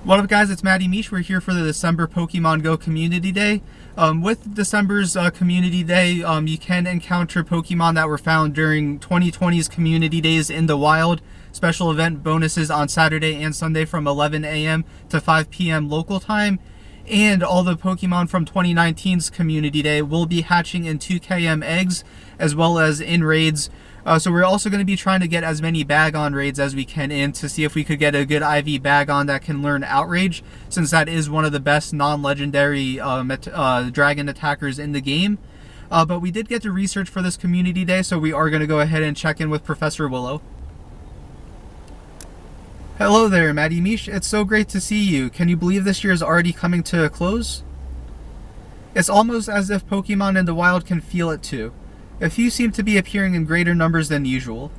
What up guys, it's Matty Mish. We're here for the December Pokemon Go Community Day. With December's Community Day, you can encounter Pokemon that were found during 2020's Community Days in the wild. Special event bonuses on Saturday and Sunday from 11 a.m. to 5 p.m. local time. And all the Pokemon from 2019's Community Day will be hatching in 2km eggs as well as in raids. So we're also going to be trying to get as many bag-on raids as we can in to see if we could get a good IV bag-on that can learn Outrage, since that is one of the best non-legendary dragon attackers in the game. But we did get to research for this Community Day, so we are going to go ahead and check in with Professor Willow. Hello there, Matty Mish. It's so great to see you. Can you believe this year is already coming to a close? It's almost as if Pokemon in the wild can feel it too. A few seem to be appearing in greater numbers than usual.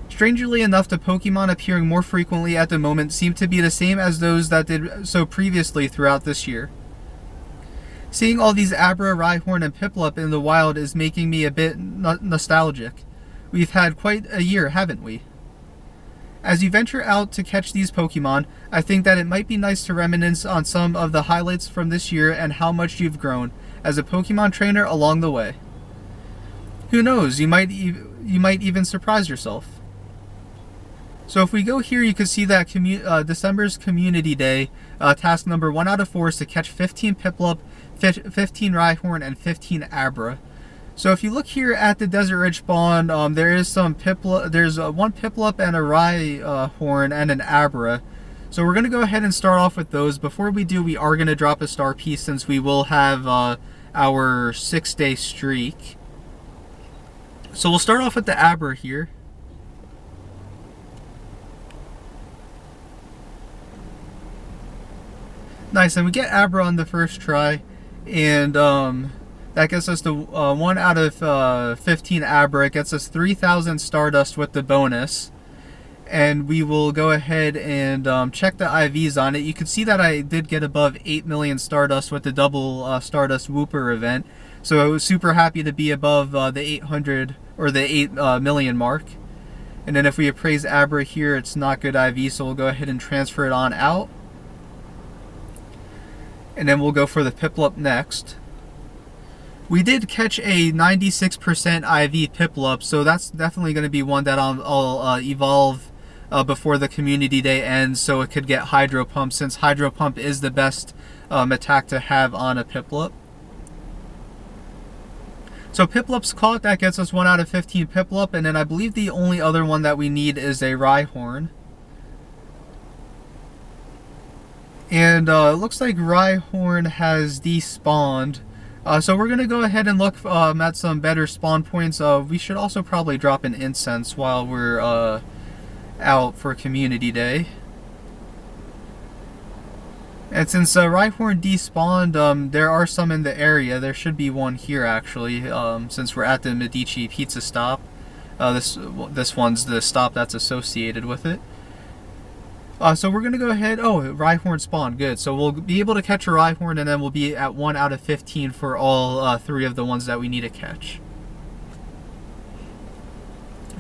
Strangely enough, the Pokemon appearing more frequently at the moment seem to be the same as those that did so previously throughout this year. Seeing all these Abra, Rhyhorn, and Piplup in the wild is making me a bit nostalgic. We've had quite a year, haven't we? As you venture out to catch these Pokemon, I think that it might be nice to reminisce on some of the highlights from this year and how much you've grown as a Pokemon trainer along the way. Who knows, you might even surprise yourself. So if we go here, you can see that December's Community Day, task number 1 out of 4 is to catch 15 Piplup, 15 Rhyhorn, and 15 Abra. So if you look here at the Desert Ridge spawn, there is some Piplup. There's one Piplup and a Rhyhorn and an Abra. So we're going to go ahead and start off with those. Before we do, we are going to drop a star piece since we will have our 6-day streak. So we'll start off with the Abra here. Nice, and we get Abra on the first try, and that gets us to 1 out of 15 Abra. It gets us 3,000 Stardust with the bonus. And we will go ahead and check the IVs on it. You can see that I did get above 8 million Stardust with the double Stardust Wooper event. So I was super happy to be above the 800 or the 8 million mark. And then if we appraise Abra here, it's not good IV, so we'll go ahead and transfer it on out. And then we'll go for the Piplup next. We did catch a 96% IV Piplup, so that's definitely going to be one that I'll evolve before the Community Day ends, so it could get Hydro Pump, since Hydro Pump is the best attack to have on a Piplup. So Piplup's caught, that gets us 1 out of 15 Piplup, and then I believe the only other one that we need is a Rhyhorn. And it looks like Rhyhorn has despawned. So we're going to go ahead and look at some better spawn points. We should also probably drop an incense while we're out for Community Day. And since Rhyhorn despawned, there are some in the area. There should be one here actually, since we're at the Medici Pizza stop. This one's the stop that's associated with it. So we're going to go ahead. Oh, Rhyhorn spawned. Good. So we'll be able to catch a Rhyhorn, and then we'll be at 1 out of 15 for all 3 of the ones that we need to catch.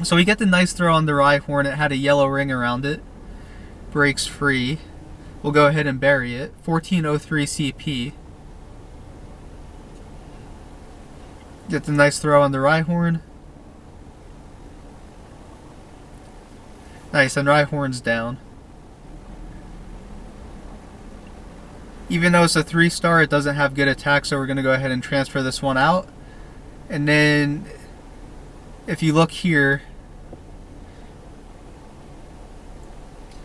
So we get the nice throw on the Rhyhorn. It had a yellow ring around it. Breaks free. We'll go ahead and bury it. 1403 CP. Get the nice throw on the Rhyhorn. Nice, and Rhyhorn's down. Even though it's a 3-star, it doesn't have good attack, so we're going to go ahead and transfer this one out. And then, if you look here,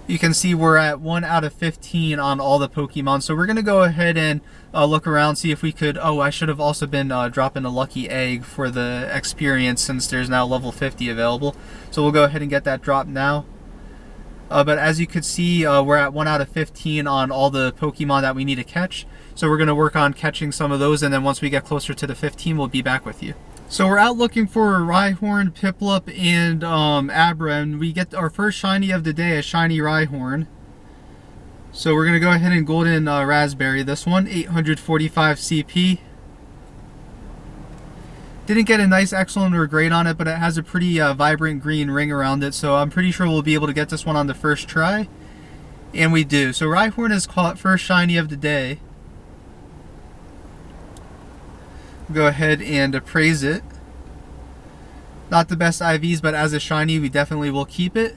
you can see we're at 1 out of 15 on all the Pokemon. So we're going to go ahead and look around, see if we could... Oh, I should have also been dropping a lucky egg for the experience, since there's now level 50 available. So we'll go ahead and get that drop now. But as you could see, we're at 1 out of 15 on all the Pokemon that we need to catch. So we're going to work on catching some of those, and then once we get closer to the 15, we'll be back with you. So we're out looking for Rhyhorn, Piplup, and Abra, and we get our first shiny of the day, a shiny Rhyhorn. So we're going to go ahead and golden raspberry this one, 845 CP. Didn't get a nice excellent or great on it, but it has a pretty vibrant green ring around it, so I'm pretty sure we'll be able to get this one on the first try. And we do. So Rhyhorn is caught first shiny of the day. Go ahead and appraise it. Not the best IVs, but as a shiny, we definitely will keep it.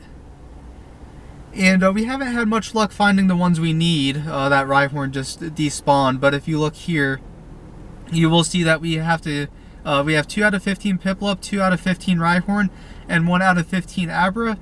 And we haven't had much luck finding the ones we need. That Rhyhorn just despawned. But if you look here, you will see that we have 2 out of 15 Piplup, 2 out of 15 Rhyhorn, and 1 out of 15 Abra.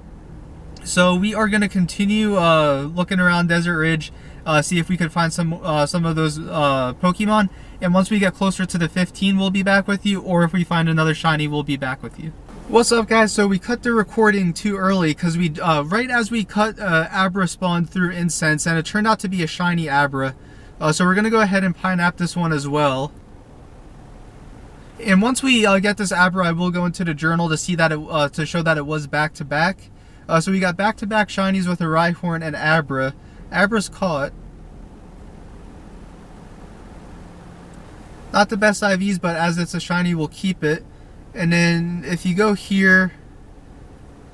So we are going to continue looking around Desert Ridge, see if we could find some of those Pokemon. And once we get closer to the 15, we'll be back with you. Or if we find another shiny, we'll be back with you. What's up, guys? So we cut the recording too early because we right as we cut Abra spawned through Incense, and it turned out to be a shiny Abra. So we're going to go ahead and Pineapple this one as well. And once we get this Abra, I will go into the journal to see that to show that it was back-to-back. So we got back-to-back shinies with a Rhyhorn and Abra. Abra's caught. Not the best IVs, but as it's a shiny, we'll keep it. And then if you go here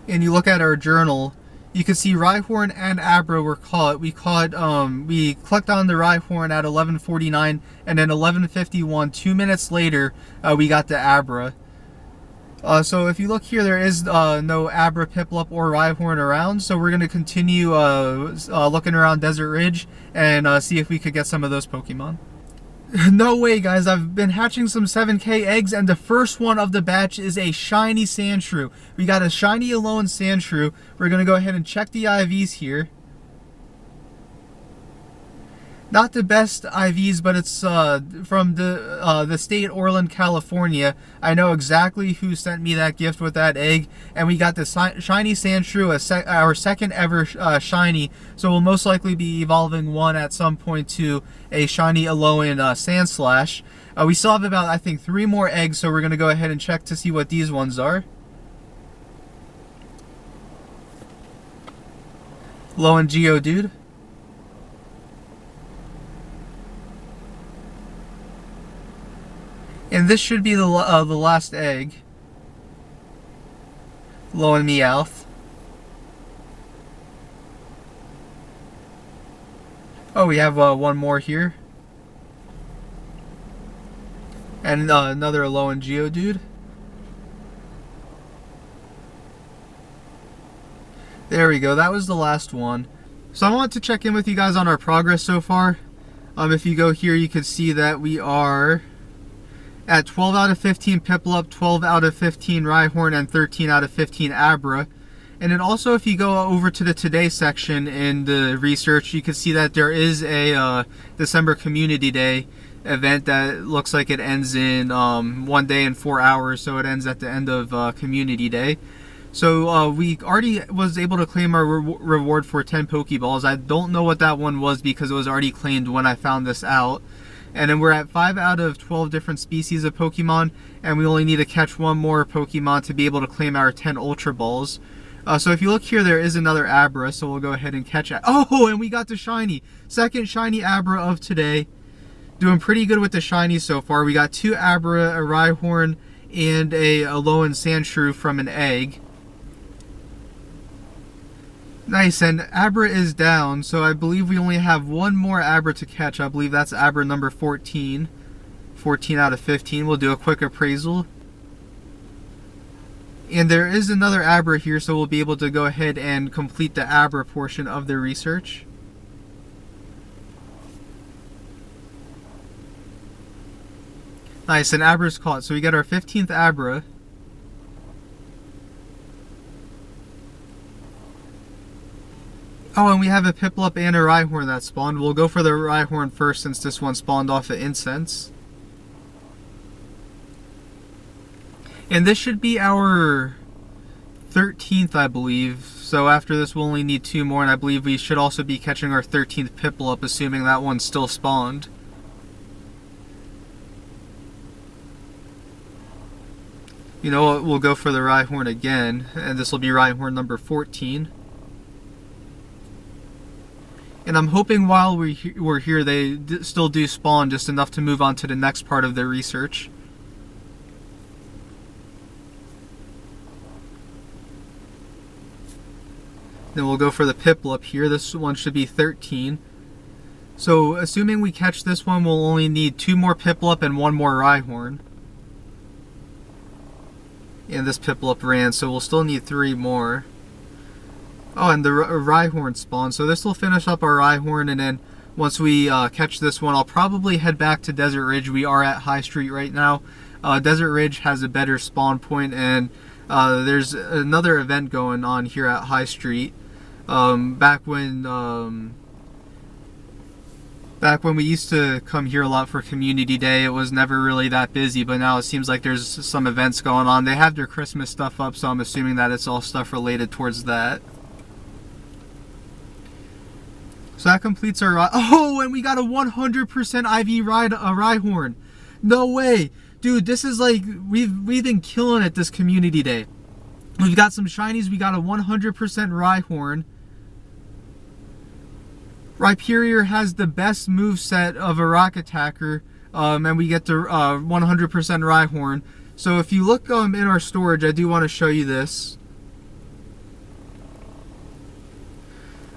and you look at our journal, you can see Rhyhorn and Abra were caught. We clicked on the Rhyhorn at 11:49, and then 11:51, 2 minutes later, we got the Abra. So if you look here, there is no Abra, Piplup, or Rhyhorn around. So we're going to continue looking around Desert Ridge and see if we could get some of those Pokemon. No way, guys. I've been hatching some 7K eggs, and the first one of the batch is a shiny Sandshrew. We got a shiny Alone Sandshrew. We're going to go ahead and check the IVs here. Not the best IVs, but it's from the state Orland, California. I know exactly who sent me that gift with that egg, and we got the shiny Sandshrew, our second ever shiny. So we'll most likely be evolving one at some point to a shiny Alolan Sandslash. We still have about, I think, 3 more eggs, so we're going to go ahead and check to see what these ones are. Alolan Geodude. And this should be the last egg. Alolan Meowth. Oh, we have one more here. And another Alolan Geodude. There we go, that was the last one. So I want to check in with you guys on our progress so far. If you go here, you can see that we are at 12 out of 15 Piplup, 12 out of 15 Rhyhorn, and 13 out of 15 Abra. And then also, if you go over to the Today section in the research, you can see that there is a December Community Day event that looks like it ends in 1 day and 4 hours, so it ends at the end of Community Day. So we already was able to claim our reward for 10 Pokeballs. I don't know what that one was because it was already claimed when I found this out. And then we're at 5 out of 12 different species of Pokemon, and we only need to catch 1 more Pokemon to be able to claim our 10 Ultra Balls. So if you look here, there is another Abra, so we'll go ahead and catch it. Oh, and we got the shiny. Second shiny Abra of today. Doing pretty good with the shiny so far. We got 2 Abra, a Rhyhorn, and a Alolan Sandshrew from an egg. Nice, and Abra is down, so I believe we only have 1 more Abra to catch. I believe that's Abra number 14. 14 out of 15. We'll do a quick appraisal. And there is another Abra here, so we'll be able to go ahead and complete the Abra portion of the research. Nice, and Abra's caught. So we get our 15th Abra. Oh, and we have a Piplup and a Rhyhorn that spawned. We'll go for the Rhyhorn first since this one spawned off of Incense. And this should be our 13th, I believe. So after this, we'll only need 2 more, and I believe we should also be catching our 13th Piplup, assuming that one's still spawned. You know what, we'll go for the Rhyhorn again, and this will be Rhyhorn number 14. And I'm hoping while we're here, they still do spawn just enough to move on to the next part of the research. Then we'll go for the Piplup here. This one should be 13. So assuming we catch this one, we'll only need 2 more Piplup and 1 more Rhyhorn. And this Piplup ran, so we'll still need 3 more. Oh, and the Rhyhorn spawned. So this will finish up our Rhyhorn, and then once we catch this one, I'll probably head back to Desert Ridge. We are at High Street right now. Desert Ridge has a better spawn point, and there's another event going on here at High Street. Back when we used to come here a lot for Community Day, it was never really that busy, but now it seems like there's some events going on. They have their Christmas stuff up, so I'm assuming that it's all stuff related towards that. So that completes our... Oh, and we got a 100% IV Rhyhorn. No way. Dude, this is like... We've been killing it this Community Day. We've got some shinies. We got a 100% Rhyhorn. Rhyperior has the best moveset of a rock attacker. And we get the 100% Rhyhorn. So if you look in our storage, I do want to show you this.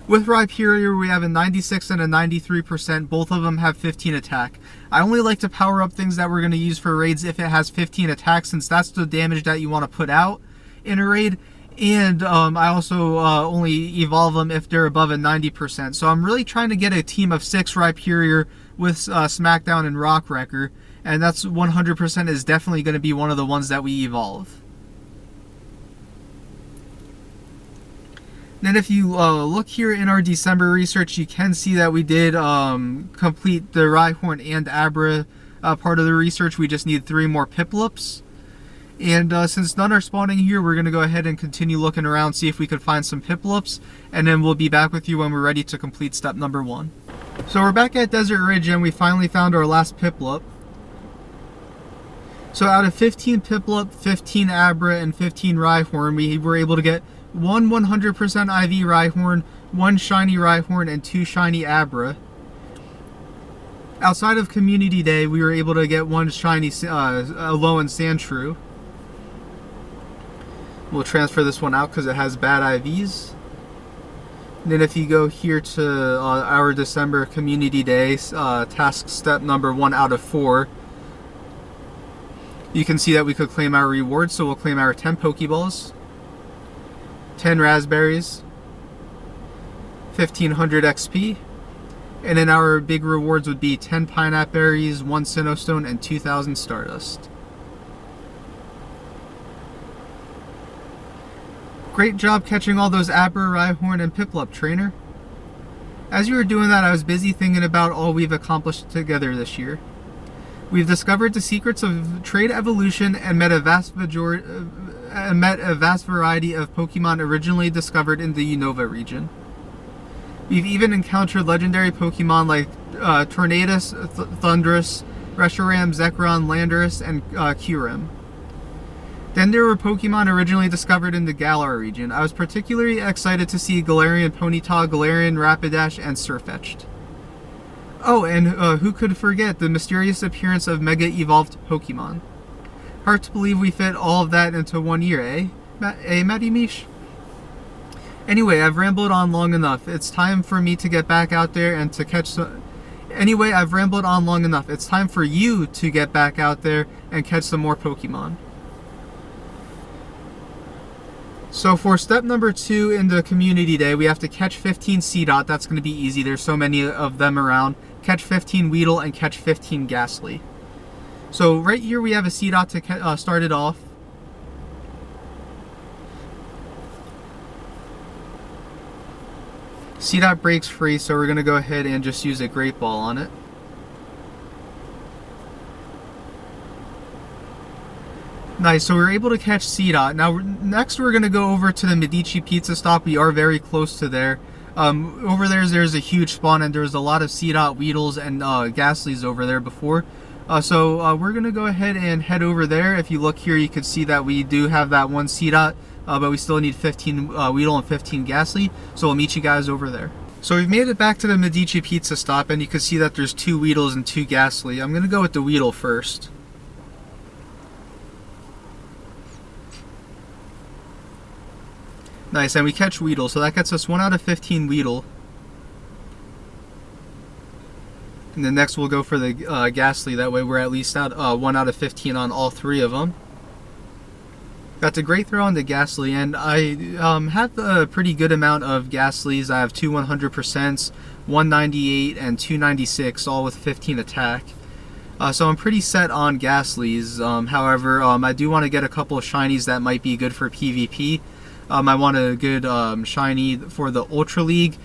With Rhyperior, we have a 96 and a 93%. Both of them have 15 attack. I only like to power up things that we're going to use for raids if it has 15 attack, since that's the damage that you want to put out in a raid. And I also only evolve them if they're above a 90%. So I'm really trying to get a team of 6 Rhyperior with Smackdown and Rock Wrecker. And that's 100% is definitely going to be one of the ones that we evolve. Then if you look here in our December research, you can see that we did complete the Rhyhorn and Abra part of the research. We just need 3 more Piplups. And since none are spawning here, we're going to go ahead and continue looking around, see if we can find some Piplups. And then we'll be back with you when we're ready to complete step number 1. So we're back at Desert Ridge, and we finally found our last Piplup. So out of 15 Piplup, 15 Abra, and 15 Rhyhorn, we were able to get 1 100% IV Rhyhorn, 1 shiny Rhyhorn, and 2 shiny Abra. Outside of Community Day, we were able to get 1 shiny Alolan Sandshrew. We'll transfer this one out because it has bad IVs. And then if you go here to our December Community Day, task step number 1 out of 4, you can see that we could claim our rewards. So we'll claim our 10 Pokeballs, 10 raspberries, 1500 XP, and then our big rewards would be 10 pineapple berries, 1 Sinnoh Stone, and 2000 Stardust. Great job catching all those Abra, Rhyhorn, and Piplup, trainer. As you were doing that, I was busy thinking about all we've accomplished together this year. We've discovered the secrets of trade evolution and met a vast variety of Pokemon originally discovered in the Unova region. We've even encountered legendary Pokemon like Tornadus, Thundurus, Reshiram, Zekrom, Landorus, and Kyurem. Then there were Pokemon originally discovered in the Galar region. I was particularly excited to see Galarian Ponyta, Galarian Rapidash, and Sirfetch'd. Oh, and who could forget the mysterious appearance of Mega Evolved Pokemon. Hard to believe we fit all of that into 1 year, eh? Matty Mish? Anyway, I've rambled on long enough. It's time for me to get back out there and to catch some... Anyway, I've rambled on long enough. It's time for you to get back out there and catch some more Pokemon. So for step number 2 in the Community Day, we have to catch 15 Seedot. That's going to be easy. There's so many of them around. Catch 15 Weedle and catch 15 Ghastly. So right here we have a Seedot to start it off. Seedot breaks free, so we're going to go ahead and just use a Great Ball on it. Nice, so we're able to catch Seedot. Now, next we're going to go over to the Medici Pizza Stop. We are very close to there. Over there's a huge spawn, and there's a lot of Seedot, Weedles, and Ghastlies over there before. So we're going to go ahead and head over there. If you look here, you can see that we do have that 1 Seedot, but we still need 15 Weedle and 15 Ghastly. So we'll meet you guys over there. So we've made it back to the Medici Pizza Stop, and you can see that there's 2 Weedles and 2 Ghastly. I'm going to go with the Weedle first. Nice, and we catch Weedle, so that gets us 1 out of 15 Weedle. And then next we'll go for the Ghastly, that way we're at least at 1 out of 15 on all 3 of them. Got the great throw on the Ghastly, and I have a pretty good amount of Ghastlies. I have 2 100%, 198, and 296, all with 15 attack. So I'm pretty set on Ghastlies. However, I do want to get a couple of shinies that might be good for PvP. I want a good shiny for the Ultra League,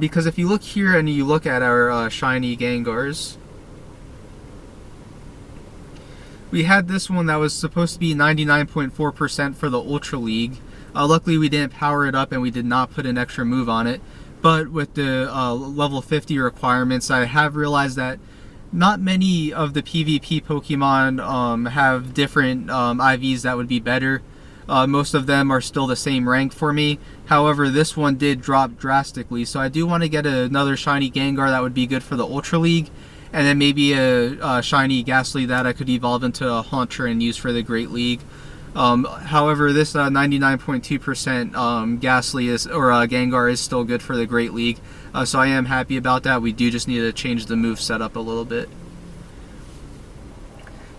because if you look here and you look at our shiny Gengars, we had this one that was supposed to be 99.4% for the Ultra League. Luckily we didn't power it up and we did not put an extra move on it. But with the level 50 requirements, I have realized that not many of the PvP Pokemon have different IVs that would be better. Most of them are still the same rank for me. However, this one did drop drastically, so I do want to get another shiny Gengar that would be good for the Ultra League. And then maybe a shiny Ghastly that I could evolve into a Haunter and use for the Great League. However, this 99.2% Ghastly Gengar is still good for the Great League. So I am happy about that. We do just need to change the move setup a little bit.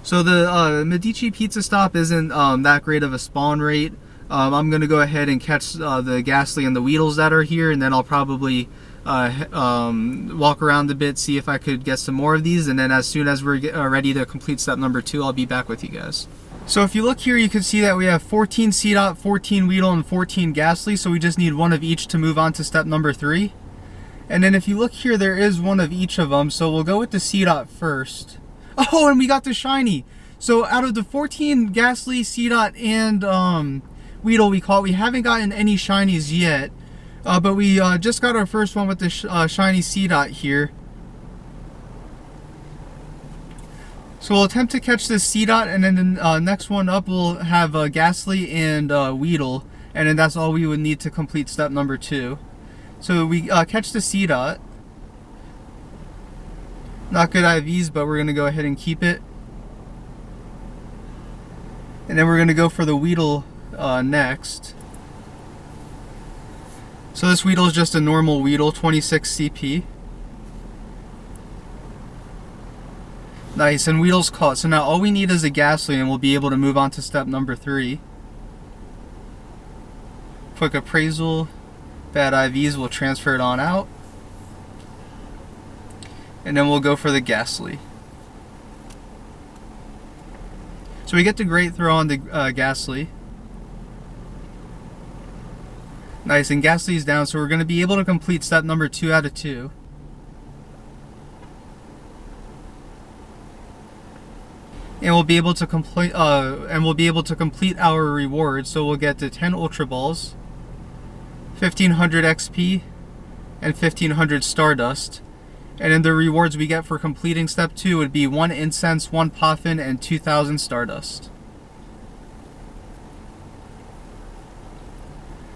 So the Medici Pizza Stop isn't that great of a spawn rate. I'm going to go ahead and catch the Ghastly and the Weedles that are here, and then I'll probably walk around a bit, see if I could get some more of these, and then as soon as we're ready to complete step number 2, I'll be back with you guys. So if you look here, you can see that we have 14 Seedot, 14 Weedle, and 14 Ghastly, so we just need one of each to move on to step number 3. And then if you look here, there is one of each of them, so we'll go with the Seedot first. Oh, and we got the shiny! So out of the 14 Ghastly, Seedot, and Weedle we caught, we haven't gotten any shinies yet. But we just got our first one with the shiny Seedot here. So we'll attempt to catch this Seedot, and then the next one up we'll have Ghastly and Weedle, and then that's all we would need to complete step number 2. So we catch the Seedot. Not good IVs, but we're going to go ahead and keep it. And then we're going to go for the Weedle next. So this Weedle is just a normal Weedle, 26 CP. Nice, and Weedle's caught. So now all we need is a Ghastly and we'll be able to move on to step number 3. Quick appraisal. Bad IVs, we'll transfer it on out. And then we'll go for the Ghastly. So we get the great throw on the Ghastly. Nice, and Ghastly's down, so we're going to be able to complete step number 2 out of 2. And we'll be able to complete our rewards. So we'll get the 10 Ultra Balls, 1500 XP, and 1500 Stardust. And then the rewards we get for completing step 2 would be 1 Incense, 1 Poffin, and 2000 Stardust.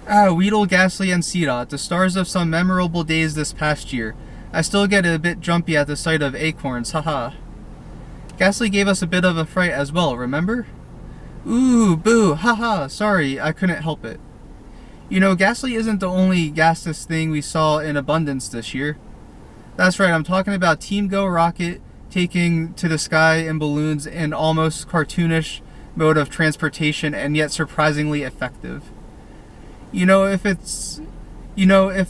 Weedle, Ghastly, and Seedot, the stars of some memorable days this past year. I still get a bit jumpy at the sight of acorns, haha. Ghastly gave us a bit of a fright as well, remember? Ooh, boo, haha, sorry, I couldn't help it. You know, Ghastly isn't the only gaseous thing we saw in abundance this year. That's right, I'm talking about Team Go Rocket taking to the sky in balloons in almost cartoonish mode of transportation, and yet surprisingly effective. You know, if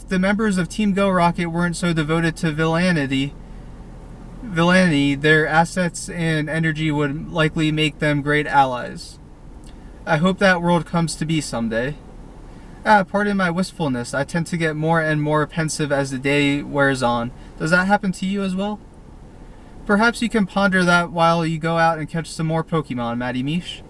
the members of Team Go Rocket weren't so devoted to villainy, their assets and energy would likely make them great allies. I hope that world comes to be someday. Pardon my wistfulness, I tend to get more and more pensive as the day wears on. Does that happen to you as well? Perhaps you can ponder that while you go out and catch some more Pokemon, Matty Mish.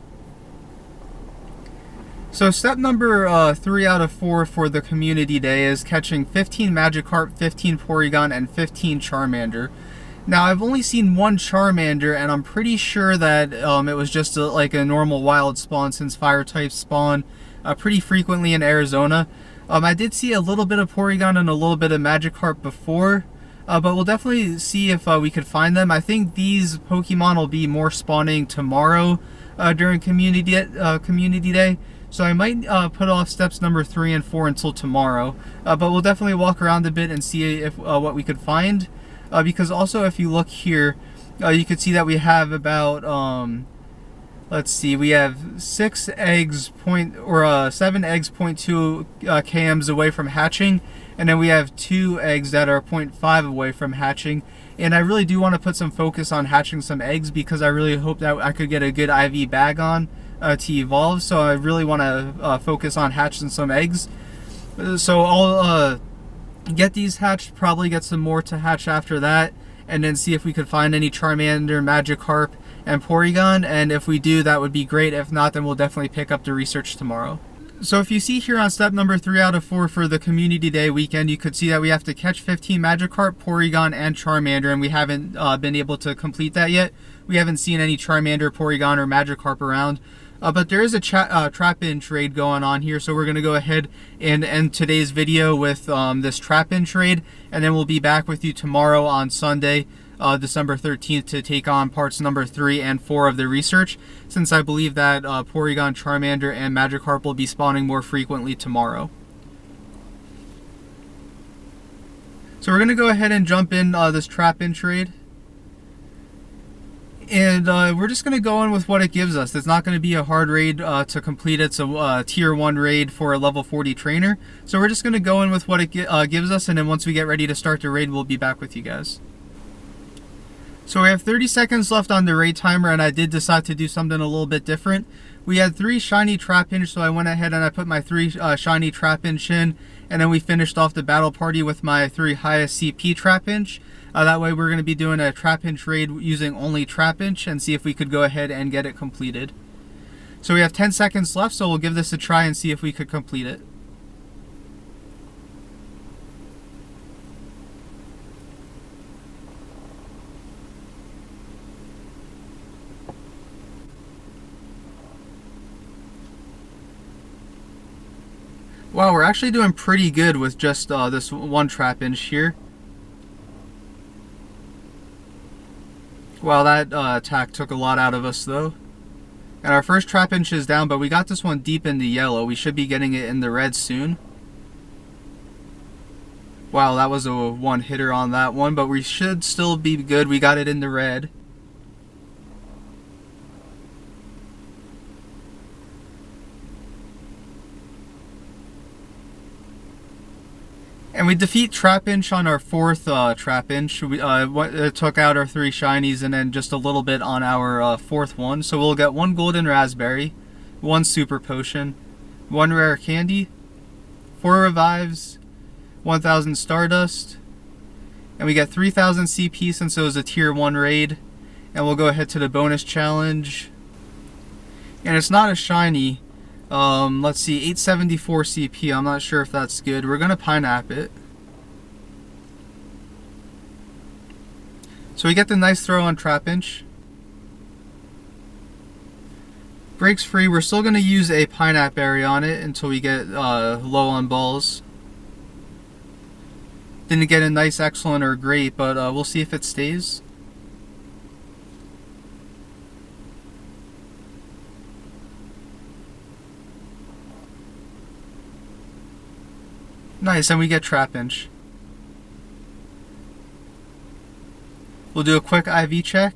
So step number 3 out of 4 for the community day is catching 15 Magikarp, 15 Porygon, and 15 Charmander. Now I've only seen one Charmander, and I'm pretty sure that it was just like a normal wild spawn, since fire types spawn pretty frequently in Arizona. I did see a little bit of Porygon and a little bit of Magikarp before, but we'll definitely see if we could find them. I think these Pokemon will be more spawning tomorrow during community day. So I might put off steps number 3 and 4 until tomorrow, but we'll definitely walk around a bit and see if what we could find. Because also, if you look here, you can see that we have about let's see, we have 6 eggs 7 eggs 0.2 kms away from hatching, and then we have 2 eggs that are 0.5 away from hatching. And I really do want to put some focus on hatching some eggs, because I really hope that I could get a good IV bag on to evolve. So I really want to focus on hatching some eggs. So I'll get these hatched, probably get some more to hatch after that, and then see if we could find any Charmander, Magikarp, and Porygon. And if we do, that would be great. If not, then we'll definitely pick up the research tomorrow. So if you see here on step number 3 out of 4 for the Community Day weekend, you could see that we have to catch 15 Magikarp, Porygon, and Charmander, and we haven't been able to complete that yet. We haven't seen any Charmander, Porygon, or Magikarp around. But there is a trap-in trade going on here, so we're going to go ahead and end today's video with this trap-in trade, and then we'll be back with you tomorrow on Sunday, December 13th, to take on parts number 3 and 4 of the research, since I believe that Porygon, Charmander, and Magikarp will be spawning more frequently tomorrow. So we're going to go ahead and jump in this trap-in trade. And we're just going to go in with what it gives us. It's not going to be a hard raid to complete. It's a tier 1 raid for a level 40 trainer. So we're just going to go in with what it gives us, and then once we get ready to start the raid, we'll be back with you guys. So we have 30 seconds left on the raid timer, and I did decide to do something a little bit different. We had 3 shiny Trapinch, so I went ahead and I put my 3 shiny Trapinch in, and then we finished off the battle party with my 3 highest CP Trapinch. That way we're going to be doing a Trapinch raid using only Trapinch, and see if we could go ahead and get it completed. So we have 10 seconds left, so we'll give this a try and see if we could complete it. Wow, we're actually doing pretty good with just this one Trapinch here. Wow, that attack took a lot out of us though. And our first Trapinch is down, but we got this one deep in the yellow. We should be getting it in the red soon. Wow, that was a one hitter on that one, but we should still be good. We got it in the red. And we defeat Trapinch on our 4th Trapinch. We took out our 3 shinies, and then just a little bit on our 4th one. So we'll get 1 golden raspberry, 1 super potion, 1 rare candy, 4 revives, 1000 stardust, and we get 3000 CP since it was a tier 1 raid. And we'll go ahead to the bonus challenge. And it's not a shiny. Let's see, 874 CP. I'm not sure if that's good. We're gonna Pinap it. So we get the nice throw on Trapinch. Breaks free. We're still gonna use a Pinap area on it until we get low on balls. Didn't get a nice, excellent, or great, but we'll see if it stays. Nice, and we get Trapinch. We'll do a quick IV check.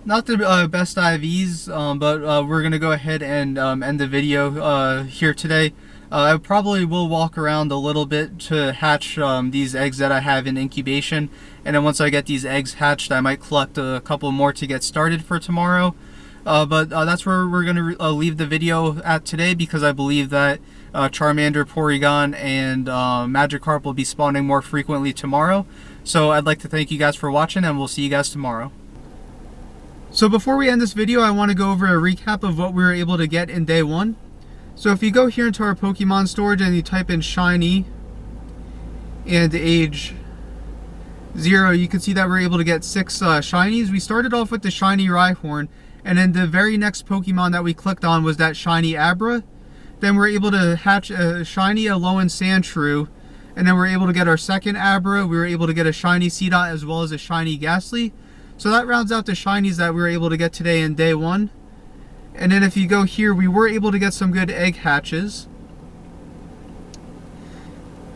Not the best IVs, but we're going to go ahead and end the video here today. I probably will walk around a little bit to hatch these eggs that I have in incubation. And then once I get these eggs hatched, I might collect a couple more to get started for tomorrow. But that's where we're going to leave the video at today, because I believe that Charmander, Porygon, and Magikarp will be spawning more frequently tomorrow. So I'd like to thank you guys for watching, and we'll see you guys tomorrow. So before we end this video, I want to go over a recap of what we were able to get in day 1. So if you go here into our Pokemon storage and you type in Shiny and age 0, you can see that we're able to get 6 Shinies. We started off with the Shiny Rhyhorn, and then the very next Pokemon that we clicked on was that Shiny Abra. Then we're able to hatch a Shiny Alolan Sandshrew, and then we're able to get our second Abra. We were able to get a Shiny Seedot as well as a Shiny Ghastly. So that rounds out the Shinies that we were able to get today in day 1. And then if you go here, we were able to get some good egg hatches.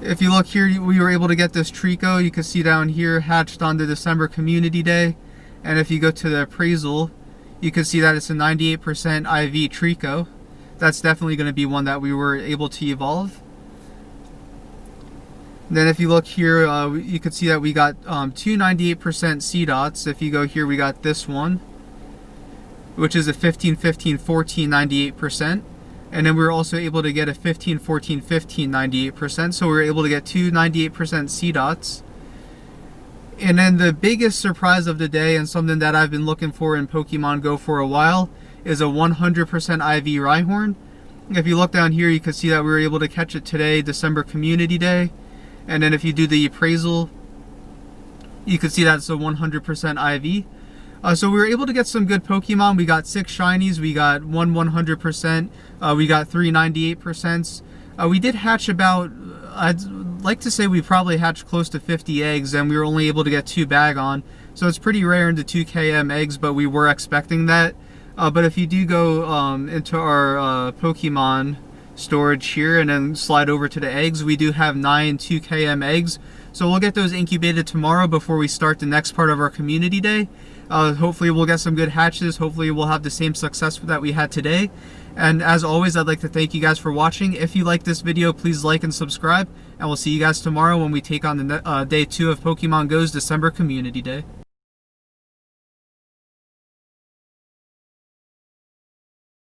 If you look here, we were able to get this Trico. You can see down here, hatched on the December Community Day. And if you go to the appraisal, you can see that it's a 98% IV Trico. That's definitely going to be one that we were able to evolve. And then if you look here, you can see that we got two 98% C-Dots. If you go here, we got this one, which is a 15, 15, 14, 98%. And then we were also able to get a 15, 14, 15, 98%. So we were able to get two 98% C-Dots. And then the biggest surprise of the day, and something that I've been looking for in Pokemon Go for a while, is a 100% IV Rhyhorn. If you look down here, you can see that we were able to catch it today, December Community Day. And then if you do the appraisal, you can see that it's a 100% IV. So we were able to get some good Pokemon. We got 6 shinies, we got one 100%, we got 3 98%. We did hatch about, I'd like to say we probably hatched close to 50 eggs, and we were only able to get 2 Bagon. So it's pretty rare into 2 KM eggs, but we were expecting that. But if you do go into our Pokemon storage here and then slide over to the eggs, we do have 9 2 KM eggs. So we'll get those incubated tomorrow before we start the next part of our Community Day. Hopefully we'll get some good hatches. Hopefully we'll have the same success that we had today. And as always, I'd like to thank you guys for watching. If you like this video, please like and subscribe. And we'll see you guys tomorrow when we take on the day 2 of Pokemon Go's December Community Day.